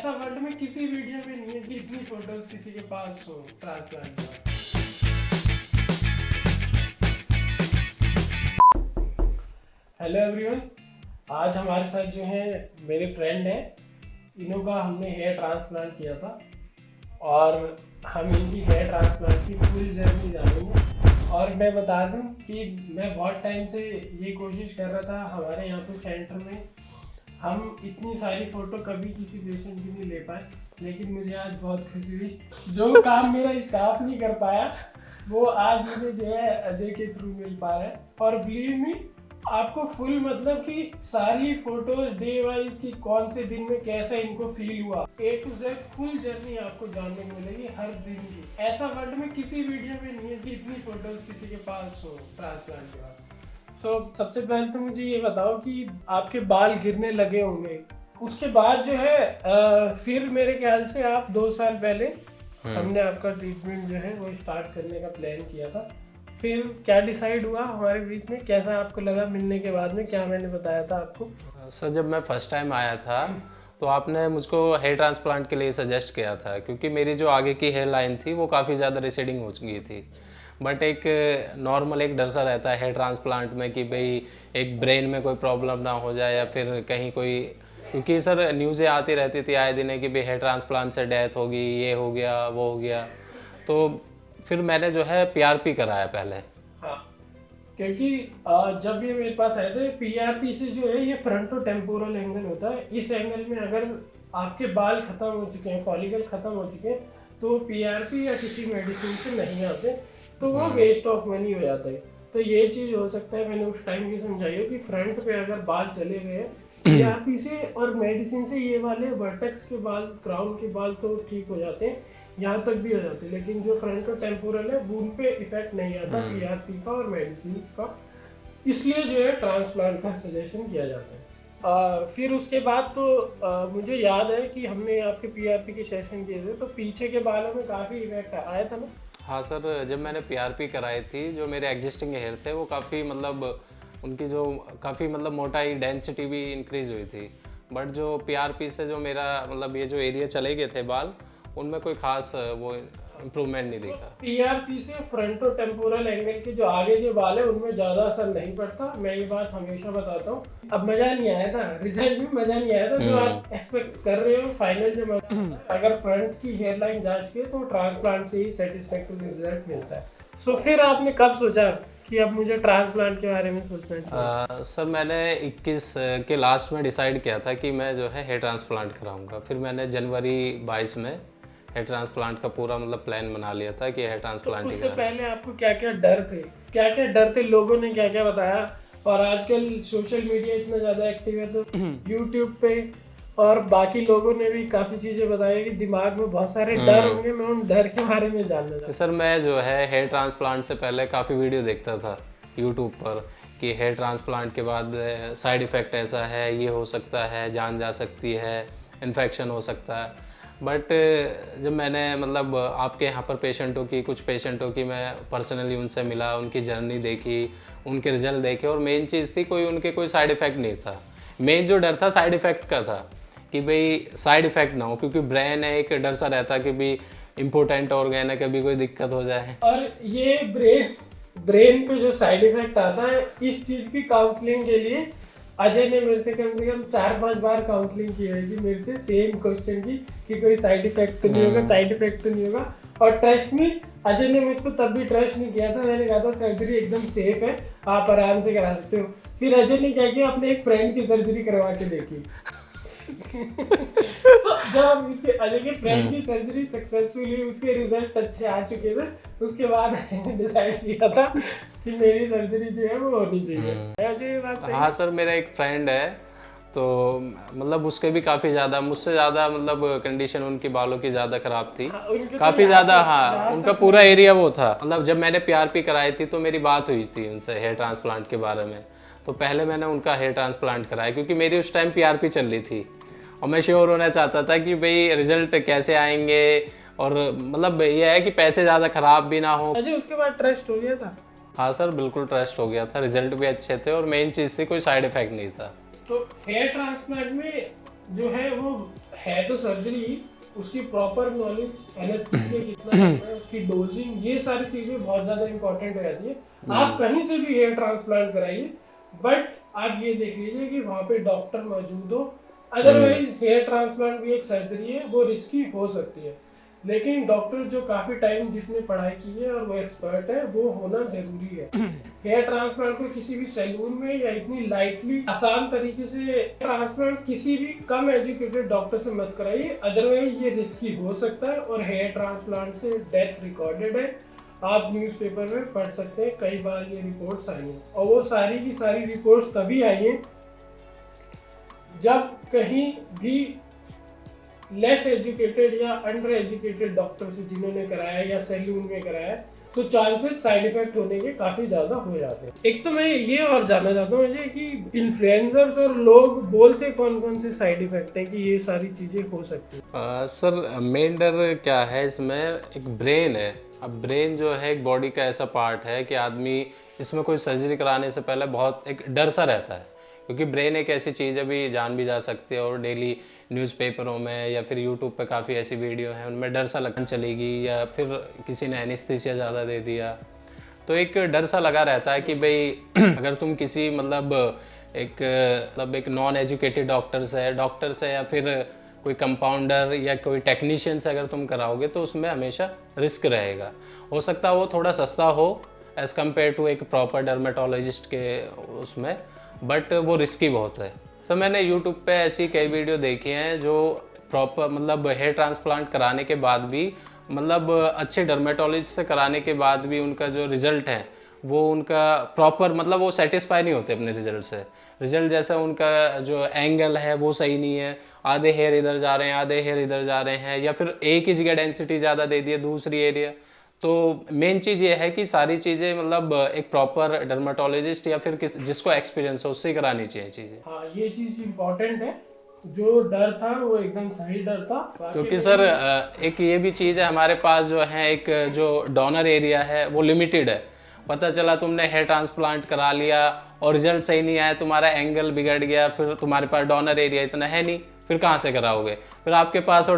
ऐसा वर्ल्ड में किसी वीडियो में नहीं है कि इतनी फोटोज किसी के पास हो ट्रांसप्लांट के बाद। हेलो एवरीवन, आज हमारे साथ जो है मेरे फ्रेंड हैं, इन्हों का हमने हेयर ट्रांसप्लांट किया था और हम इनकी हेयर ट्रांसप्लांट की फुल जर्नी जानेंगे। और मैं बता दूं कि मैं बहुत टाइम से ये कोशिश कर रहा था, हमारे यहाँ पे सेंटर में हम इतनी सारी फ़ोटो कभी किसी पेशेंट की नहीं ले पाए, लेकिन मुझे आज बहुत खुशी हुई। जो काम मेरा स्टाफ नहीं कर पाया वो आज मुझे जो है अजय के थ्रू मिल पा रहा है। और बिलीव मी, आपको फुल मतलब कि सारी फोटोज डे वाइज की कौन से दिन में कैसा इनको फील हुआ, A to Z full journey आपको जानने को मिलेगी हर दिन की। ऐसा वर्ल्ड में किसी वीडियो में नहीं है कि इतनी फोटोज किसी के पास हो ट्रांसप्लांट के बाद। सबसे पहले तो मुझे ये बताओ कि आपके बाल गिरने लगे होंगे, उसके बाद जो है फिर मेरे ख्याल से आप 2 साल पहले हमने आपका ट्रीटमेंट जो है वो स्टार्ट करने का प्लान किया था। फिर क्या डिसाइड हुआ हमारे बीच में, कैसा आपको लगा मिलने के बाद में, क्या मैंने बताया था आपको? सर, जब मैं फर्स्ट टाइम आया था तो आपने मुझको हेयर ट्रांसप्लांट के लिए सजेस्ट किया था, क्योंकि मेरी जो आगे की हेयर लाइन थी वो काफ़ी ज़्यादा रिसेडिंग हो गई थी। बट एक नॉर्मल एक डर सा रहता है हेयर ट्रांसप्लांट में कि भाई एक ब्रेन में कोई प्रॉब्लम ना हो जाए या फिर कहीं कोई, क्योंकि सर न्यूज़ें आती रहती थी आए दिन कि भाई हेयर ट्रांसप्लांट से डेथ होगी, ये हो गया वो हो गया। तो फिर मैंने जो है PRP कराया पहले। हाँ, क्योंकि जब ये मेरे पास आए थे, PRP से जो है ये फ्रंटो टेम्पोरल एंगल होता है। इस एंगल में अगर आपके बाल खत्म हो चुके हैं, फॉलिकल खत्म हो चुके हैं, तो PRP या किसी मेडिसिन से नहीं आते, तो वो वेस्ट ऑफ मनी हो जाता है। तो ये चीज़ हो सकता है, मैंने उस टाइम की समझाई हो कि फ्रंट पे अगर बाल चले गए PRP से और मेडिसिन से, ये वाले वर्टेक्स के बाल, क्राउन के बाल तो ठीक हो जाते हैं, यहाँ तक भी हो जाते हैं, लेकिन जो फ्रंटो टेम्पोरल है उन पे इफेक्ट नहीं आता PRP का और मेडिसिन का। इसलिए जो है ट्रांसप्लांट का सजेशन किया जाता है। फिर उसके बाद तो मुझे याद है कि हमने आपके PRP के सेशन किए थे, तो पीछे के बालों में काफ़ी इफेक्ट आया था ना? हाँ सर, जब मैंने PRP कराई थी, जो मेरे एग्जिस्टिंग हेयर थे वो काफ़ी मतलब उनकी जो काफ़ी मतलब मोटाई डेंसिटी भी इंक्रीज हुई थी। बट जो PRP से जो मेरा मतलब ये जो एरिया चले गए थे बाल, उनमें कोई खास वो इम्प्रूवमेंट नहीं दिखा। PRP से फ्रंटो टेम्पोरल एंगल के जो आगे के बाल है उनमें ज़्यादा असर नहीं पड़ता, मैं ये बात हमेशा बताता हूँ। अब मज़ा नहीं आया था, रिजल्ट में मज़ा नहीं आया था जो आप एक्सपेक्ट कर रहे हो, फाइनल जो मज़ा अगर फ्रंट की हेयर लाइन जांच के तो ट्रांसप्लांट से ही सेटिस्फैक्टरी रिजल्ट मिलता है। फिर आपने कब सोचा कि अब मुझे ट्रांसप्लांट के बारे में सोचना चाहिए? सर, मैंने 21 के लास्ट में डिसाइड किया था कि मैं जो है हेयर ट्रांसप्लांट कराऊंगा। फिर मैंने जनवरी 22 में हेयर ट्रांसप्लांट का पूरा मतलब प्लान बना लिया था कि हेयर ट्रांसप्लांट उससे पहले आपको क्या क्या डर थे, लोगों ने क्या क्या बताया? और आजकल सोशल मीडिया इतना ज़्यादा एक्टिव है, तो यूट्यूब पे और बाकी लोगों ने भी काफ़ी चीज़ें बताई कि दिमाग में बहुत सारे डर होंगे। मैं उन डर के बारे में जानना चाहता हूँ। सर, मैं जो है हेयर ट्रांसप्लांट से पहले काफ़ी वीडियो देखता था यूट्यूब पर कि हेयर ट्रांसप्लांट के बाद साइड इफ़ेक्ट ऐसा है, ये हो सकता है, जान जा सकती है, इन्फेक्शन हो सकता है। बट जब मैंने मतलब आपके यहाँ पर कुछ पेशेंटों की मैं पर्सनली उनसे मिला, उनकी जर्नी देखी, उनके रिजल्ट देखे, और मेन चीज़ थी कोई साइड इफ़ेक्ट नहीं था। मेन जो डर था साइड इफ़ेक्ट का था कि भाई साइड इफ़ेक्ट ना हो, क्योंकि ब्रेन है, एक डर सा रहता कि भाई इम्पोर्टेंट ऑर्गन है, कभी कोई दिक्कत हो जाए। और ये ब्रेन पे जो साइड इफेक्ट आता है, इस चीज़ की काउंसलिंग के लिए अजय ने मेरे से कम 4-5 बार काउंसलिंग की हुई थी, मेरे से सेम क्वेश्चन की कि कोई साइड इफेक्ट तो नहीं होगा, साइड इफेक्ट तो नहीं होगा। और ट्रस्ट में अजय ने मुझको तब भी ट्रस्ट नहीं किया था। मैंने कहा था सर्जरी एकदम सेफ है, आप आराम से करा सकते हो। फिर अजय ने क्या किया, अपने एक फ्रेंड की सर्जरी करवा के देखी। जब इसके अजय के फ्रेंड की सर्जरी सक्सेसफुली, उसके रिजल्ट अच्छे आ चुके थे, उसके बाद अजय ने डिसाइड किया था कि मेरी सर्जरी जो है वो होनी चाहिए। अजय, बात सही? हाँ सर, मेरा एक फ्रेंड है, तो मतलब उसके भी काफ़ी ज़्यादा मुझसे ज़्यादा मतलब कंडीशन उनकी बालों की ज़्यादा ख़राब थी। हाँ, काफ़ी ज़्यादा। हाँ, उनका पूरा एरिया वो था। मतलब जब मैंने PRP कराई थी तो मेरी बात हुई थी उनसे हेयर ट्रांसप्लांट के बारे में, तो पहले मैंने उनका हेयर ट्रांसप्लांट कराया, क्योंकि मेरी उस टाइम PRP चल रही थी और मैं श्योर होना चाहता था कि भाई रिजल्ट कैसे आएंगे, और मतलब ये है कि पैसे ज़्यादा ख़राब भी ना हो। अजय, उसके बाद ट्रस्ट हो गया था? हाँ सर, बिल्कुल ट्रस्ट हो गया था, रिजल्ट भी अच्छे थे और मेन चीज़ थी कोई साइड इफ़ेक्ट नहीं था। तो हेयर ट्रांसप्लांट में जो है वो है तो सर्जरी, उसकी प्रॉपर नॉलेज एनेस्थीसिया कितना करना है, उसकी डोजिंग, ये सारी चीजें बहुत ज्यादा इंपॉर्टेंट हो जाती है। आप कहीं से भी हेयर ट्रांसप्लांट कराइए, बट आप ये देख लीजिए कि वहाँ पे डॉक्टर मौजूद हो। अदरवाइज हेयर ट्रांसप्लांट भी एक सर्जरी है, वो रिस्की हो सकती है, लेकिन डॉक्टर जो काफी टाइम जिसने पढ़ाई की है और वो एक्सपर्ट है, वो होना जरूरी है। हेयर ट्रांसप्लांट को किसी भी सैलून में या इतनी लाइटली आसान तरीके से ट्रांसप्लांट किसी भी कम एजुकेटेड डॉक्टर से मत कराइए, अदरवाइज ये रिस्की हो सकता है। और हेयर ट्रांसप्लांट से डेथ रिकॉर्डेड है, आप न्यूज़पेपर में पढ़ सकते हैं, कई बार ये रिपोर्ट्स आई हैं। और वो सारी की सारी रिपोर्ट्स तभी आई हैं जब कहीं भी लेस एजुकेटेड या अंडर एजुकेटेड डॉक्टर से जिन्होंने कराया या सैलून में कराया, तो चांसेस साइड इफेक्ट होने के काफी ज्यादा हो जाते हैं। एक तो मैं ये और जानना चाहता हूँ मुझे कि इन्फ्लुएंसर्स और लोग बोलते कौन कौन से साइड इफेक्ट हैं कि ये सारी चीजें हो सकती हैं। सर मेन डर क्या है इसमें, एक ब्रेन है। अब ब्रेन जो है एक बॉडी का ऐसा पार्ट है कि आदमी इसमें कोई सर्जरी कराने से पहले बहुत एक डर सा रहता है, क्योंकि ब्रेन एक ऐसी चीज़ है भी जान भी जा सकती है। और डेली न्यूज़पेपरों में या फिर यूट्यूब पे काफ़ी ऐसी वीडियो हैं उनमें डर सा लगन चलेगी, या फिर किसी ने एनेस्थीसिया ज़्यादा दे दिया, तो एक डर सा लगा रहता है कि भाई अगर तुम किसी एक नॉन एजुकेटेड डॉक्टर से या फिर कोई कंपाउंडर या कोई टेक्नीशियन से अगर तुम कराओगे तो उसमें हमेशा रिस्क रहेगा। हो सकता है वो थोड़ा सस्ता हो एज़ कम्पेयर टू एक प्रॉपर डर्मेटोलॉजिस्ट के उसमें, बट वो रिस्की बहुत है। सर मैंने यूट्यूब पे ऐसी कई वीडियो देखी हैं जो प्रॉपर हेयर ट्रांसप्लांट कराने के बाद भी अच्छे डर्मेटोलॉजिस्ट से कराने के बाद भी उनका जो रिज़ल्ट है वो उनका प्रॉपर वो सेटिस्फाई नहीं होते अपने रिज़ल्ट से। रिज़ल्ट जैसा उनका जो एंगल है वो सही नहीं है, आधे हेयर इधर जा रहे हैं, आधे हेयर इधर जा रहे हैं, या फिर एक ही जगह डेंसिटी ज़्यादा दे दी है दूसरी एरिया। तो मेन चीज़ ये है कि सारी चीज़ें एक प्रॉपर डर्मेटोलॉजिस्ट या फिर जिसको एक्सपीरियंस हो उससे करानी चाहिए चीज़ें। हाँ, ये चीज इम्पोर्टेंट है। जो डर था वो एकदम सही डर था, क्योंकि सर एक ये भी चीज़ है, हमारे पास जो है एक जो डोनर एरिया है वो लिमिटेड है। पता चला तुमने हेयर ट्रांसप्लांट करा लिया और रिजल्ट सही नहीं आया, तुम्हारा एंगल बिगड़ गया, फिर तुम्हारे पास डोनर एरिया इतना है नहीं, फिर कहाँ से कराओगे? फिर आपके पास वो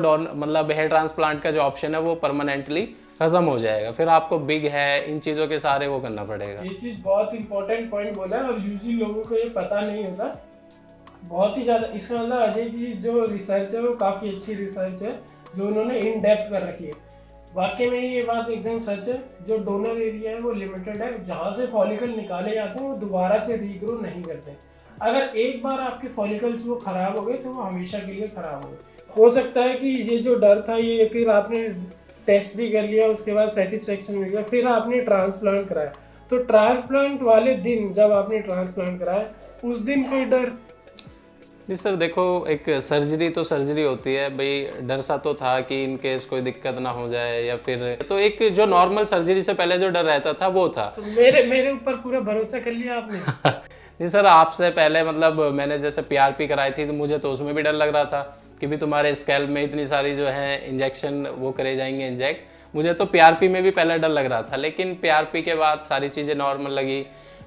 हेयर ट्रांसप्लांट का जो ऑप्शन है वो परमानेंटली खत्म हो जाएगा, फिर आपको बिग है इन चीज़ों के सारे वो करना पड़ेगा। ये चीज बहुत इंपॉर्टेंट पॉइंट बोला है और यूजली लोगों को ये पता नहीं होता बहुत ही ज़्यादा। इसका अजय की जो रिसर्च है वो काफ़ी अच्छी रिसर्च है जो उन्होंने इन डेप्थ कर रखी है। वाकई में ये बात एकदम सच है, जो डोनर एरिया है वो लिमिटेड है, जहाँ से फॉलिकल निकाले जाते हैं वो दोबारा से रीग्रो नहीं करते। अगर एक बार आपके फॉलिकल्स वो खराब हो गए तो वो हमेशा के लिए खराब हो गए। हो सकता है कि ये जो डर था ये फिर आपने टेस्ट भी कर लिया, उसके बाद सेटिस्फेक्शन मिल गया, फिर आपने ट्रांसप्लांट कराया, तो ट्रांसप्लांट वाले दिन जब आपने ट्रांसप्लांट कराया उस दिन कोई डर जी सर देखो, एक सर्जरी तो सर्जरी होती है भाई, डर सा तो था कि इन केस कोई दिक्कत ना हो जाए, या फिर तो एक जो नॉर्मल सर्जरी से पहले जो डर रहता था वो था। तो मेरे ऊपर पूरा भरोसा कर लिया आपने। जी सर, आपसे पहले मैंने जैसे पीआरपी कराई थी तो मुझे तो उसमें भी डर लग रहा था कि भी तुम्हारे स्कैल्प में इतनी सारी जो है इंजेक्शन वो करे जाएंगे इंजेक्ट। मुझे तो पीआरपी में भी पहले डर लग रहा था, लेकिन पीआरपी के बाद सारी चीज़ें नॉर्मल लगी।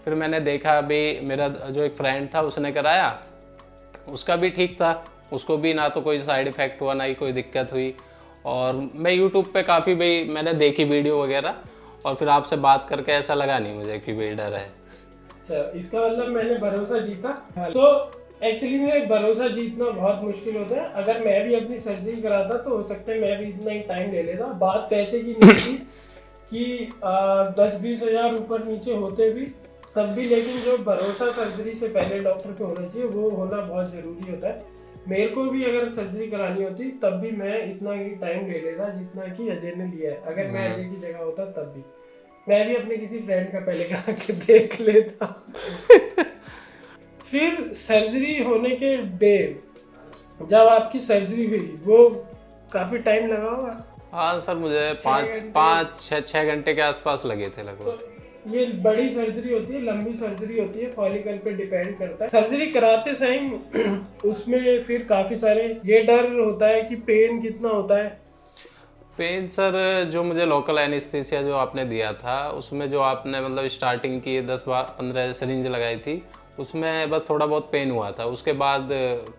फिर मैंने देखा भी, मेरा जो एक फ्रेंड था उसने कराया, उसका भी ठीक था, उसको भी ना तो कोई साइड इफ़ेक्ट हुआ ना ही कोई दिक्कत हुई। और मैं यूट्यूब पे काफ़ी भाई मैंने देखी वीडियो वगैरह, और फिर आपसे बात करके ऐसा लगा नहीं मुझे कि भाई डर है। अच्छा, इसका मतलब मैंने भरोसा जीता। तो एक्चुअली में भरोसा जीतना बहुत मुश्किल होता है। अगर मैं भी अपनी सर्जरी कराता तो हो सकता है मैं भी इतना ही टाइम ले लेता। बात पैसे की नहीं थी कि 10-20 हज़ार ऊपर नीचे होते भी तब भी, लेकिन जो भरोसा सर्जरी से पहले डॉक्टर पे होना चाहिए वो होना बहुत ज़रूरी होता है। मेरे को भी अगर सर्जरी करानी होती तब भी मैं इतना ही टाइम ले लेता जितना कि अजय ने लिया है। अगर मैं अजय की जगह होता तब भी मैं भी अपने किसी फ्रेंड का पहले करा के देख लेता। फिर सर्जरी होने के डे जब आपकी सर्जरी हुई वो काफ़ी टाइम लगा होगा? हाँ सर, मुझे 5-6 घंटे के आसपास लगे थे लगभग। तो ये बड़ी सर्जरी होती है, लंबी सर्जरी होती है, फॉलिकल पे डिपेंड करता है। सर्जरी कराते टाइम उसमें फिर काफ़ी सारे ये डर होता है कि पेन कितना होता है। पेन सर, जो मुझे लोकल एनेस्थीसिया जो आपने दिया था उसमें जो आपने स्टार्टिंग की 10-15 सिरिंज लगाई थी उसमें बस थोड़ा बहुत पेन हुआ था, उसके बाद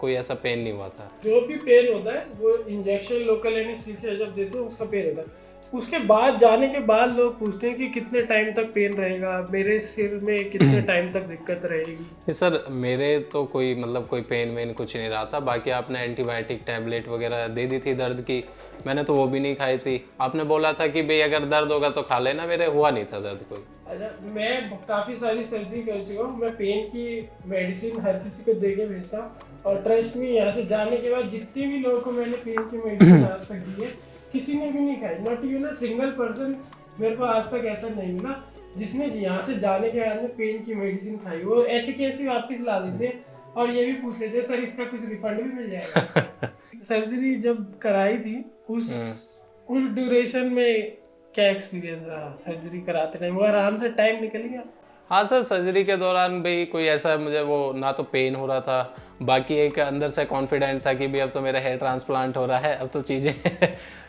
कोई ऐसा पेन नहीं हुआ था। जो भी पेन होता है वो इंजेक्शन लोकल एनेस्थीसिया जब देते हैं उसका पेन होता है। उसके बाद जाने के बाद लोग पूछते हैं कि कितने टाइम तक पेन रहेगा, मेरे सिर में कितने टाइम तक दिक्कत रहेगी। कि सर मेरे तो कोई मतलब कोई पेन वेन कुछ नहीं रहा था। बाकी आपने एंटीबायोटिक टैबलेट वगैरह दे दी थी दर्द की, मैंने तो वो भी नहीं खाई थी। आपने बोला था कि भाई अगर दर्द होगा तो खा लेना, मेरे हुआ नहीं था दर्द कोई। अच्छा, मैं काफ़ी सारी सर्जरी कर चुका हूँ, मैं पेन की मेडिसिन हर किसी को दे के भेजता हूँ। और ट्रस्ट में यहाँ से जाने के बाद जितने भी लोगों को मैंने पेन की मेडिसिन आज तक दी है, किसी ने भी नहीं खाई। Not even a single person मेरे को आज तक ऐसा नहीं मिला जिसने यहाँ से जाने के बाद में पेन की मेडिसिन खाई। वो ऐसे कैसे वापस ला देते हैं और ये भी पूछ लेते हैं सर इसका कुछ रिफंड भी मिल जाएगा। सर्जरी जब कराई थी उस ड्यूरेशन में क्या एक्सपीरियंस रहा सर्जरी कराते टाइम? वो आराम से टाइम निकल गया? हाँ सर, सर्जरी के दौरान भाई कोई ऐसा मुझे वो ना तो पेन हो रहा था, बाकी एक अंदर से कॉन्फिडेंट था कि भाई अब तो मेरा हेयर ट्रांसप्लांट हो रहा है, अब तो चीज़ें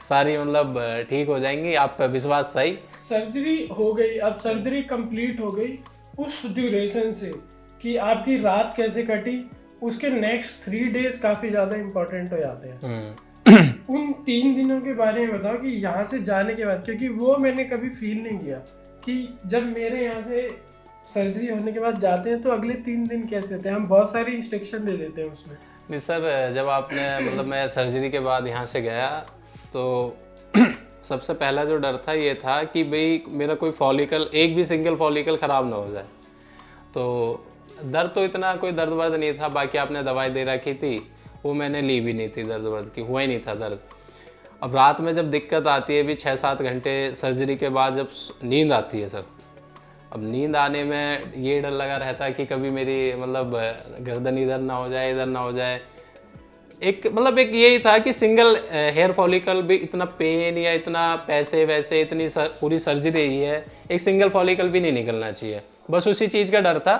सारी मतलब ठीक हो जाएंगी, आप पे विश्वास सही। सर्जरी हो गई, अब सर्जरी कंप्लीट हो गई। उस ड्यूरेशन से कि आपकी रात कैसे कटी, उसके नेक्स्ट 3 डेज काफ़ी ज़्यादा इम्पोर्टेंट हो जाते हैं। उन 3 दिनों के बारे में बताओ कि यहाँ से जाने के बाद, क्योंकि वो मैंने कभी फील नहीं किया कि जब मेरे यहाँ से सर्जरी होने के बाद जाते हैं तो अगले 3 दिन कैसे होते हैं। हम बहुत सारी इंस्ट्रक्शन दे देते हैं उसमें। नहीं सर, जब आपने मतलब मैं सर्जरी के बाद यहाँ से गया तो सबसे पहला जो डर था ये था कि भाई मेरा कोई फॉलिकल, एक भी सिंगल फॉलिकल ख़राब ना हो जाए। तो दर्द तो इतना कोई दर्द वर्द नहीं था, बाकी आपने दवाई दे रखी थी वो मैंने ली भी नहीं थी, दर्द वर्द की हुआ ही नहीं था दर्द। अब रात में जब दिक्कत आती है भी 6-7 घंटे सर्जरी के बाद जब नींद आती है सर, अब नींद आने में ये डर लगा रहता है कि कभी मेरी मतलब गर्दन इधर ना हो जाए, इधर ना हो जाए। एक मतलब एक यही था कि सिंगल हेयर फॉलिकल भी इतना पेन या इतना पैसे वैसे इतनी पूरी सर्जरी ही है, एक सिंगल फॉलिकल भी नहीं निकलना चाहिए, बस उसी चीज़ का डर था।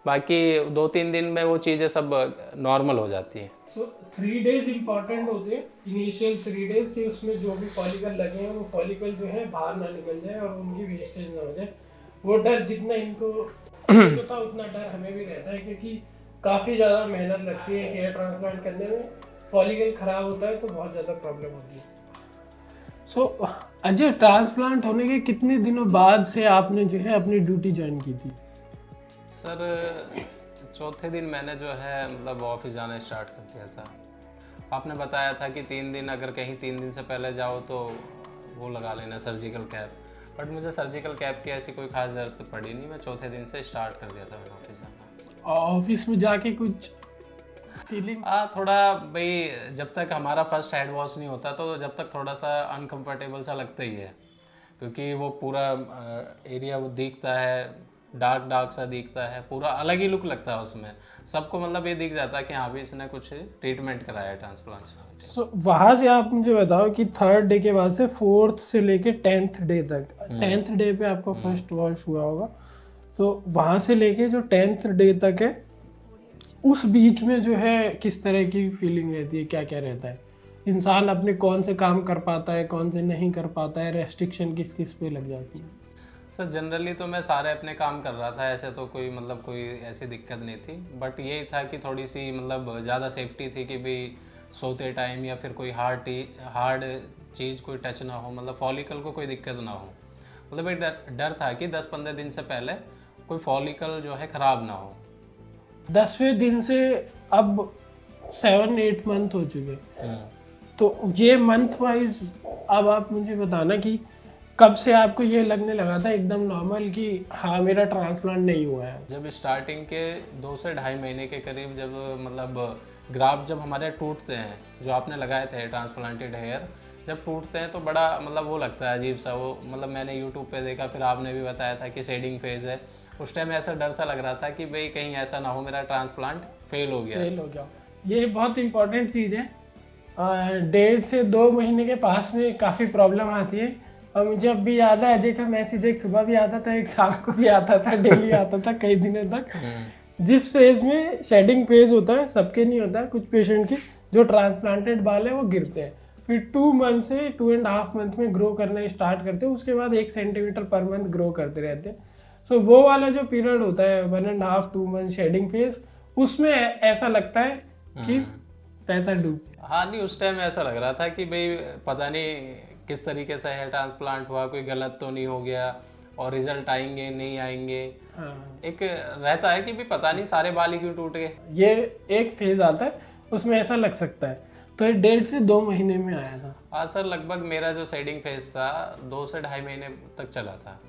बाकी 2-3 दिन में वो चीज़ें सब नॉर्मल हो जाती हैं। सो 3 डेज इम्पॉर्टेंट होते हैं, इनिशियल 3 डेज के। उसमें जो भी फॉलिकल लगे हैं वो फॉलिकल जो है बाहर ना निकल जाए और उनकी वेस्टेज ना हो जाए। वो डर जितना इनको था उतना डर हमें भी रहता है, क्योंकि काफ़ी ज़्यादा मेहनत लगती है हेयर ट्रांसप्लांट करने में। फॉलिकल ख़राब होता है तो बहुत ज़्यादा प्रॉब्लम होती है। सो अजय, ट्रांसप्लांट होने के कितने दिनों बाद से आपने जो है अपनी ड्यूटी ज्वाइन की थी? सर चौथे दिन मैंने जो है मतलब ऑफिस जाना स्टार्ट कर दिया था। आपने बताया था कि 3 दिन, अगर कहीं 3 दिन से पहले जाओ तो वो लगा लेना सर्जिकल कैप, बट मुझे सर्जिकल कैप की ऐसी कोई खास ज़रूरत पड़ी नहीं। मैं चौथे दिन से स्टार्ट कर दिया था मैंने ऑफिस जाना। ऑफिस में जाके कुछ फीलिंग? थोड़ा भाई, जब तक हमारा फर्स्ट हेड वॉश नहीं होता तो जब तक थोड़ा सा अनकंफर्टेबल सा लगता ही है, क्योंकि वो पूरा एरिया वो दिखता है, डार्क डार्क सा दिखता है, पूरा अलग ही लुक लगता है उसमें। सबको मतलब ये दिख जाता है कि हाँ भी इसने कुछ ट्रीटमेंट कराया है ट्रांसप्लांट। सो वहाँ से आप मुझे बताओ कि 3rd डे के बाद से 4th से लेके 10th डे तक, 10th डे पे आपका फर्स्ट वॉश हुआ होगा, तो वहाँ से लेके जो 10th डे तक है उस बीच में जो है किस तरह की फीलिंग रहती है, क्या क्या रहता है? इंसान अपने कौन से काम कर पाता है, कौन से नहीं कर पाता है, रेस्ट्रिक्शन किस किस पे लग जाती है? सर जनरली तो मैं सारे अपने काम कर रहा था, ऐसे तो कोई मतलब कोई ऐसी दिक्कत नहीं थी, बट यही था कि थोड़ी सी मतलब ज़्यादा सेफ्टी थी कि भाई सोते टाइम या फिर कोई हार्ड चीज़ कोई टच ना हो, मतलब फॉलिकल को कोई दिक्कत ना हो। मतलब एक डर था कि 10-15 दिन से पहले कोई फॉलिकल जो है ख़राब ना हो। 10वें दिन से अब 7-8 मंथ हो चुके, तो ये मंथ वाइज अब आप मुझे बताना कि कब से आपको ये लगने लगा था एकदम नॉर्मल कि हाँ मेरा ट्रांसप्लांट नहीं हुआ है? जब स्टार्टिंग के 2 से ढाई महीने के करीब जब मतलब ग्राफ्ट जब हमारे टूटते हैं, जो आपने लगाए थे ट्रांसप्लांटेड हेयर, जब टूटते हैं तो बड़ा मतलब वो लगता है अजीब सा। वो मतलब मैंने यूट्यूब पे देखा, फिर आपने भी बताया था कि शेडिंग फेज है। उस टाइम ऐसा डर सा लग रहा था कि भाई कहीं ऐसा ना हो मेरा ट्रांसप्लांट फेल हो गया। ये बहुत इंपॉर्टेंट चीज़ है। 1.5 से 2 महीने के पास में काफ़ी प्रॉब्लम आती है। और मुझे अब भी याद है अजय का मैसेज, एक सुबह भी आता था, एक शाम को भी आता था, डेली आता था कई दिनों तक। जिस फेज में शेडिंग फेज होता है, सबके नहीं होता, कुछ पेशेंट की जो ट्रांसप्लांटेड बाल है वो गिरते हैं, फिर 2 मंथ से 2.5 मंथ में ग्रो करना स्टार्ट करते हैं, उसके बाद 1 सेंटीमीटर पर मंथ ग्रो करते रहते हैं। सो वो वाला जो पीरियड होता है 1.5-2 मंथ शेडिंग फेज, उसमें ऐसा लगता है कि पैसा डूब। हाँ नहीं, उस टाइम ऐसा लग रहा था कि भाई पता नहीं किस तरीके से हेयर ट्रांसप्लांट हुआ, कोई गलत तो नहीं हो गया और रिजल्ट आएंगे नहीं आएंगे। हाँ, एक रहता है कि भी पता नहीं सारे बाल ही क्यों टूट गए। ये एक फेज आता है, उसमें ऐसा लग सकता है। तो ये 1.5 से 2 महीने में आया था। हाँ सर, लगभग मेरा जो शेडिंग फेज था 2 से 2.5 महीने तक चला था।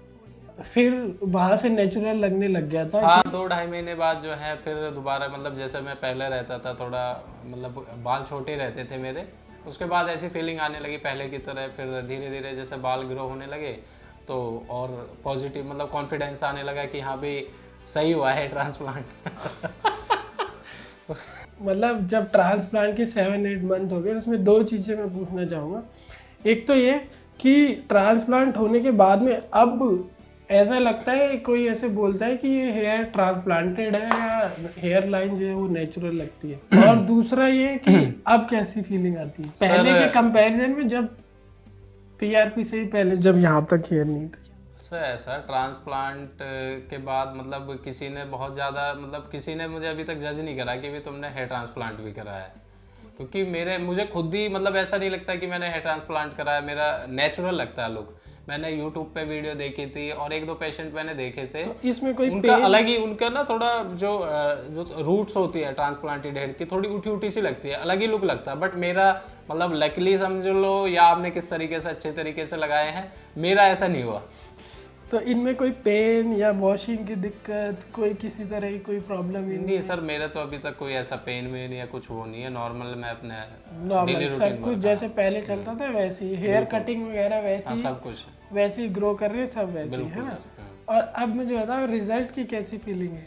फिर वहां से नेचुरल लगने लग गया था। हाँ 2-2.5 महीने बाद जो है फिर दोबारा, मतलब जैसे मैं पहले रहता था थोड़ा, मतलब बाल छोटे रहते थे मेरे, उसके बाद ऐसी फीलिंग आने लगी पहले की तरह। फिर धीरे धीरे जैसे बाल ग्रो होने लगे तो और पॉजिटिव मतलब कॉन्फिडेंस आने लगा कि हाँ भी सही हुआ है ट्रांसप्लांट। मतलब जब ट्रांसप्लांट के 7-8 मंथ हो गए, उसमें 2 चीज़ें मैं पूछना चाहूँगा। एक तो ये कि ट्रांसप्लांट होने के बाद में अब ऐसा लगता है, कोई ऐसे बोलता है कि ये हेयर ट्रांसप्लांटेड है या हेयर लाइन जो है वो नेचुरल लगती है। और दूसरा ये कि अब कैसी फीलिंग आती है पहले के कंपैरिजन में, जब पीआरपी से ही पहले जब यहाँ तक हेयर नहीं था। सर ऐसा ट्रांसप्लांट के बाद मतलब किसी ने बहुत ज़्यादा, मतलब किसी ने मुझे अभी तक जज नहीं करा कि भी तुमने हेयर ट्रांसप्लांट भी करा है, क्योंकि मुझे खुद ही मतलब ऐसा नहीं लगता कि मैंने हेयर ट्रांसप्लांट करा है। मेरा नेचुरल लगता है लुक। मैंने यूट्यूब पे वीडियो देखी थी और 1-2 पेशेंट मैंने देखे थे, तो इसमें कोई उनका अलग ही, उनका ना थोड़ा जो रूट्स होती है ट्रांसप्लांटेड हेयर की, थोड़ी उठी उठी सी लगती है, अलग ही लुक लगता है। बट मेरा मतलब लकीली समझ लो, या आपने किस तरीके से अच्छे तरीके से लगाए हैं, मेरा ऐसा नहीं हुआ। तो इनमें कोई पेन या वॉशिंग की दिक्कत, कोई किसी तरह की कोई प्रॉब्लम ही नहीं सर, मेरे तो अभी तक कोई ऐसा पेन वेन या कुछ वो नहीं है। नॉर्मल मैं अपने नॉर्मल डेली सब रूटीन कुछ जैसे पहले चलता था वैसे ही, हेयर कटिंग वगैरह वैसे ही, सब कुछ वैसे ही ग्रो कर रहे हैं सब वैसे ही, है ना। और अब मुझे बताओ रिजल्ट की कैसी फीलिंग है।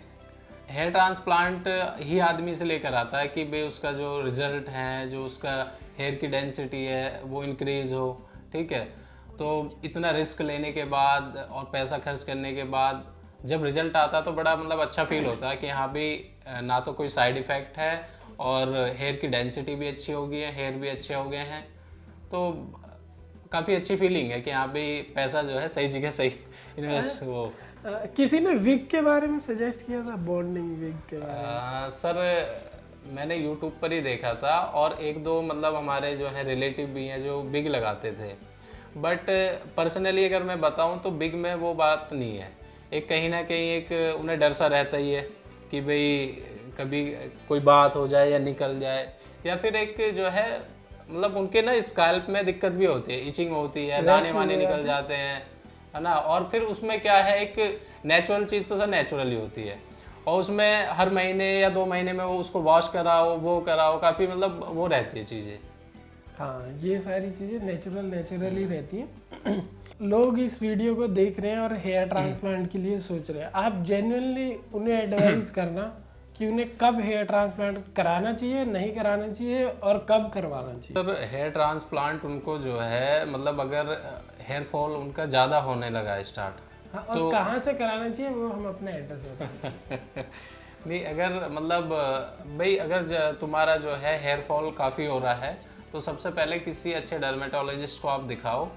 हेयर ट्रांसप्लांट ही आदमी से लेकर आता है कि भाई उसका जो रिजल्ट है, जो उसका हेयर की डेंसिटी है वो इंक्रीज हो, ठीक है। तो इतना रिस्क लेने के बाद और पैसा खर्च करने के बाद जब रिजल्ट आता तो बड़ा मतलब अच्छा फील होता है कि हाँ भी ना तो कोई साइड इफ़ेक्ट है और हेयर की डेंसिटी भी अच्छी हो गई है, हेयर भी अच्छे हो गए हैं। तो काफ़ी अच्छी फीलिंग है कि हाँ भी पैसा जो है सही जगह सही इन्वेस्ट वो। किसी ने विग के बारे में सजेस्ट किया था, बॉन्डिंग विग के बारे में? सर मैंने यूट्यूब पर ही देखा था और 1-2 मतलब हमारे जो है रिलेटिव भी हैं जो बिग लगाते थे। बट पर्सनली अगर मैं बताऊं तो बिग में वो बात नहीं है। एक कहीं ना कहीं एक उन्हें डर सा रहता ही है कि भाई कभी कोई बात हो जाए या निकल जाए, या फिर एक जो है मतलब उनके ना स्कैल्प में दिक्कत भी होती है, इचिंग होती है, दाने वाने निकल जाते हैं, है ना। और फिर उसमें क्या है, एक नेचुरल चीज़ तो सर नेचुरल ही होती है और उसमें हर महीने या 2 महीने में वो उसको वॉश कराओ, वो कराओ, काफ़ी मतलब वो रहती है चीज़ें। हाँ, ये सारी चीज़ें नेचुरल ही रहती हैं। लोग इस वीडियो को देख रहे हैं और हेयर ट्रांसप्लांट के लिए सोच रहे हैं, आप जेन्युइनली उन्हें एडवाइस करना कि उन्हें कब हेयर ट्रांसप्लांट कराना चाहिए, नहीं कराना चाहिए और कब करवाना चाहिए। सर हेयर ट्रांसप्लांट उनको जो है मतलब अगर हेयर फॉल उनका ज़्यादा होने लगा है स्टार्ट, हाँ, और कहाँ से कराना चाहिए वो हम अपना एड्रेस बताएं। नहीं अगर मतलब भाई अगर तुम्हारा जो है हेयर फॉल काफ़ी हो रहा है तो सबसे पहले किसी अच्छे डर्मेटोलॉजिस्ट को आप दिखाओ,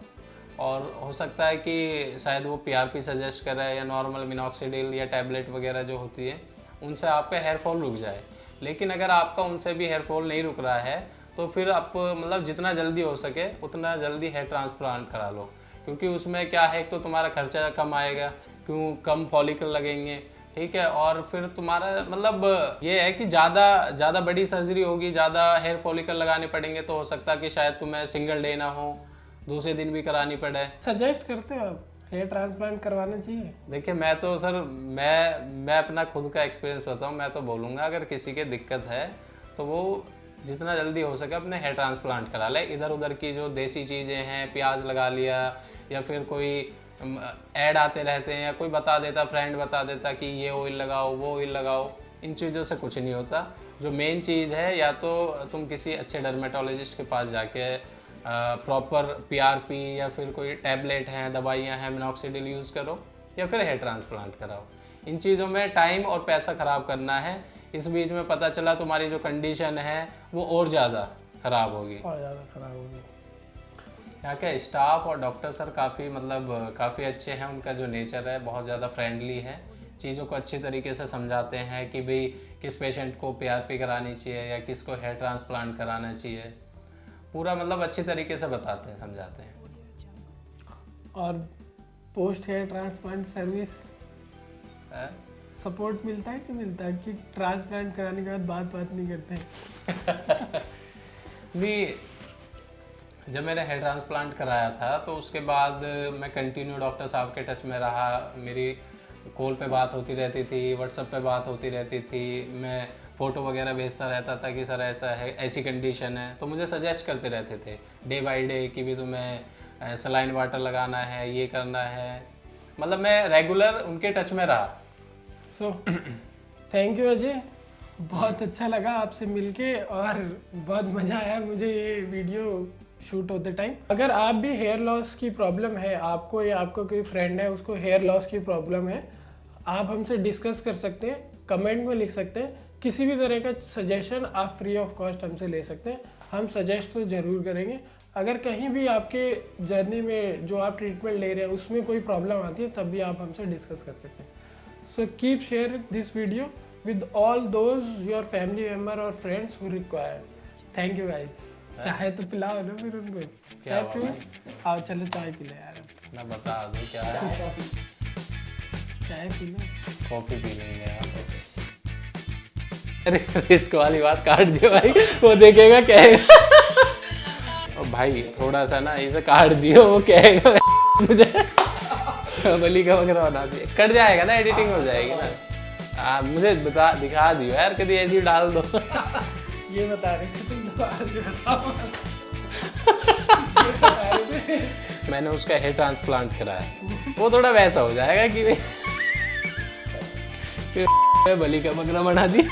और हो सकता है कि शायद वो पीआरपी सजेस्ट करे या नॉर्मल मिनॉक्सिडिल या टैबलेट वगैरह जो होती है उनसे आपका हेयर फॉल रुक जाए। लेकिन अगर आपका उनसे भी हेयर फॉल नहीं रुक रहा है तो फिर आप मतलब जितना जल्दी हो सके उतना जल्दी हेयर ट्रांसप्लांट करा लो, क्योंकि उसमें क्या है, एक तो तुम्हारा खर्चा कम आएगा, क्यों कम फॉलिकल लगेंगे, ठीक है। और फिर तुम्हारा मतलब ये है कि ज़्यादा बड़ी सर्जरी होगी, ज़्यादा हेयर फॉलिकल लगाने पड़ेंगे, तो हो सकता है कि शायद तुम्हें सिंगल डे ना हो, दूसरे दिन भी करानी पड़े। सजेस्ट करते हो आप हेयर ट्रांसप्लांट करवाना चाहिए? देखिए मैं तो सर मैं अपना खुद का एक्सपीरियंस बताऊँ, मैं तो बोलूँगा अगर किसी के दिक्कत है तो वो जितना जल्दी हो सके अपने हेयर ट्रांसप्लांट करा ले। इधर उधर की जो देसी चीज़ें हैं, प्याज लगा लिया या फिर कोई ऐड आते रहते हैं या कोई बता देता, फ्रेंड बता देता कि ये ऑयल लगाओ वो ऑयल लगाओ, इन चीज़ों से कुछ नहीं होता। जो मेन चीज़ है, या तो तुम किसी अच्छे डर्मेटोलॉजिस्ट के पास जाके प्रॉपर पीआरपी या फिर कोई टैबलेट हैं, दवाइयाँ हैं, मिनॉक्सिडिल यूज़ करो, या फिर हेयर ट्रांसप्लांट कराओ। इन चीज़ों में टाइम और पैसा ख़राब करना है, इस बीच में पता चला तुम्हारी जो कंडीशन है वो और ज़्यादा ख़राब होगी। और ज़्यादा ख़राब होगी। यहाँ के स्टाफ और डॉक्टर सर काफ़ी मतलब काफ़ी अच्छे हैं। उनका जो नेचर है बहुत ज़्यादा फ्रेंडली है, चीज़ों को अच्छी तरीके से समझाते हैं कि भाई किस पेशेंट को PRP करानी चाहिए या किसको हेयर ट्रांसप्लांट कराना चाहिए, पूरा मतलब अच्छी तरीके से बताते हैं, समझाते हैं। और post hair transplant service support मिलता है कि मिलता है कि ट्रांसप्लांट कराने के बाद बात नहीं करते हैं? भी जब मैंने हेयर ट्रांसप्लांट कराया था तो उसके बाद मैं कंटिन्यू डॉक्टर साहब के टच में रहा। मेरी कॉल पे बात होती रहती थी, व्हाट्सएप पे बात होती रहती थी, मैं फ़ोटो वगैरह भेजता रहता था कि सर ऐसा है, ऐसी कंडीशन है, तो मुझे सजेस्ट करते रहते थे डे बाय डे कि भी तुम्हें सलाइन वाटर लगाना है, ये करना है। मतलब मैं रेगुलर उनके टच में रहा। सो थैंक यू अजय, बहुत अच्छा लगा आपसे मिलके और बहुत मज़ा आया मुझे ये वीडियो शूट होते टाइम। अगर आप भी हेयर लॉस की प्रॉब्लम है आपको या आपका कोई फ्रेंड है उसको हेयर लॉस की प्रॉब्लम है, आप हमसे डिस्कस कर सकते हैं, कमेंट में लिख सकते हैं। किसी भी तरह का सजेशन आप फ्री ऑफ कॉस्ट हमसे ले सकते हैं, हम सजेस्ट तो ज़रूर करेंगे। अगर कहीं भी आपके जर्नी में जो आप ट्रीटमेंट ले रहे हैं उसमें कोई प्रॉब्लम आती है तब भी आप हमसे डिस्कस कर सकते हैं। So keep share this video with all those your family member or friends who require. Thank you guys. चाय तो पिलाओ ना फिर उनको। चाय पियो। आओ चलो चाय पी ले यार। मैं बता दूं क्या है। चाय पी लो। कॉफी पी लेंगे यार। अरे रिस्क वाली बात काट दियो भाई, वो देखेगा कहेगा ओ भाई थोड़ा सा ना इसे काट दियो, वो कहेगा मुझे बलि का बकरा बना दिया। कट जाएगा ना, एडिटिंग हो जाएगी ना। मुझे बता दिखा दियो यार, कभी ऐसी डाल दो। ये बता रहे थे तुम, दोबारा से बताओ। मैंने उसका हेयर ट्रांसप्लांट कराया, वो थोड़ा वैसा हो जाएगा कि भाई बलि का बकरा बना दिया।